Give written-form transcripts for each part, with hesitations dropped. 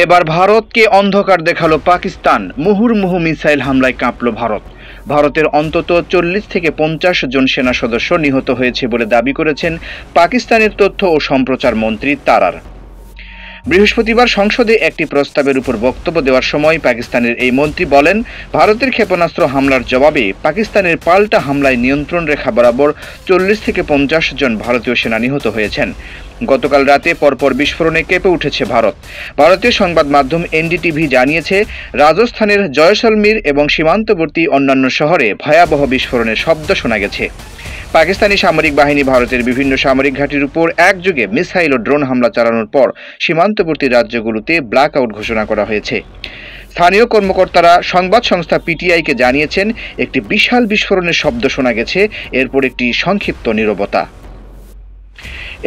এবার ভারতকে অন্ধকার দেখালো পাকিস্তান। মুহুর্মুহু মিসাইল হামলায় কাঁপল ভারত। ভারতের অন্তত 40 থেকে 50 জন সেনা সদস্য নিহত হয়েছে বলে দাবি করেছেন পাকিস্তানের তথ্য ও সম্প্রচার মন্ত্রী তারার। বৃহস্পতিবার সংসদে একটি প্রস্তাবের উপর বক্তব্য দেওয়ার সময় পাকিস্তানের এই মন্ত্রী বলেন, ভারতের ক্ষেপণাস্ত্র হামলার জবাবে পাকিস্তানের পাল্টা হামলায় নিয়ন্ত্রণ রেখা বরাবর 40 থেকে 50 জন ভারতীয় সেনা নিহত হয়েছেন। গতকাল রাতে পরপর বিস্ফোরণে কেঁপে উঠেছে ভারত। ভারতীয় সংবাদ মাধ্যম এনডিটিভি জানিয়েছে, রাজস্থানের জয়সলমীর এবং সীমান্তবর্তী অন্যান্য শহরে ভয়াবহ বিস্ফোরণের শব্দ শোনা গেছে। পাকিস্তানি সামরিক বাহিনী ভারতের বিভিন্ন সামরিক ঘাঁটির উপর একযোগে মিসাইল ও ড্রোন হামলা চালানোর পর সীমান্তবর্তী রাজ্যগুলোতে ব্ল্যাক আউট ঘোষণা করা হয়েছে। স্থানীয় কর্মকর্তারা সংবাদ সংস্থা পিটিআইকে জানিয়েছেন, একটি বিশাল বিস্ফোরণের শব্দ শোনা গেছে, এরপর একটি সংক্ষিপ্ত নীরবতা।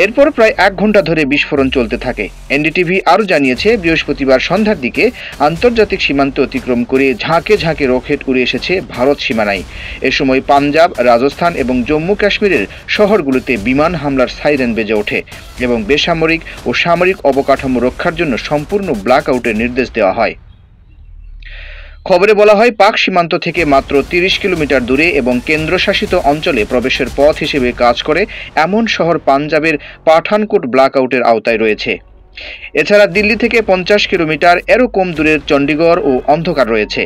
এরপর প্রায় 1 ঘন্টা ধরে বিস্ফোরণ চলতে থাকে। এনডিটিভি আরও জানিয়েছে, বৃহস্পতিবার সন্ধ্যার দিকে আন্তর্জাতিক সীমান্ত অতিক্রম করে ঝাঁকে ঝাঁকে রকেট উড়ে এসেছে ভারত সীমানায়। এ সময় পাঞ্জাব, রাজস্থান এবং জম্মু কাশ্মীরের শহরগুলোতে বিমান হামলার সাইরেন বেজে ওঠে এবং বেসামরিক ও সামরিক অবকাঠামো রক্ষার জন্য সম্পূর্ণ ব্ল্যাক আউটের নির্দেশ দেওয়া হয়। খবরে বলা হয়, পাক সীমান্ত থেকে মাত্র 30 কিলোমিটার দূরে এবং কেন্দ্রশাসিত অঞ্চলে প্রবেশের পথ হিসেবে কাজ করে এমন শহর পাঞ্জাবের পাঠানকোট ব্ল্যাক আউটের আওতায় রয়েছে। এছাড়া দিল্লি থেকে 50 কিলোমিটার এরও কম দূরের চণ্ডীগড় ও অন্ধকার রয়েছে।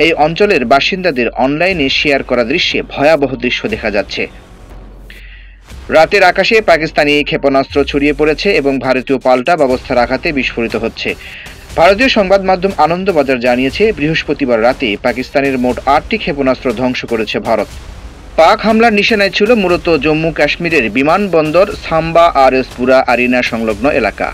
এই অঞ্চলের বাসিন্দাদের অনলাইনে শেয়ার করা দৃশ্যে ভয়াবহ দৃশ্য দেখা যাচ্ছে। রাতের আকাশে পাকিস্তানি ক্ষেপণাস্ত্র ছড়িয়ে পড়েছে এবং ভারতীয় পাল্টা ব্যবস্থা রাখাতে বিস্ফোরিত হচ্ছে। ভারতীয় সংবাদ মাধ্যম আনন্দবাজার জানিয়েছে, বৃহস্পতিবার রাতে পাকিস্তানের মোট 8টি ক্ষেপণাস্ত্র ধ্বংস করেছে ভারত। পাক হামলার নিশানায় ছিল মূলত জম্মু কাশ্মীরের বিমানবন্দর সাম্বা আর এস পুরা আরিনা সংলগ্ন এলাকা।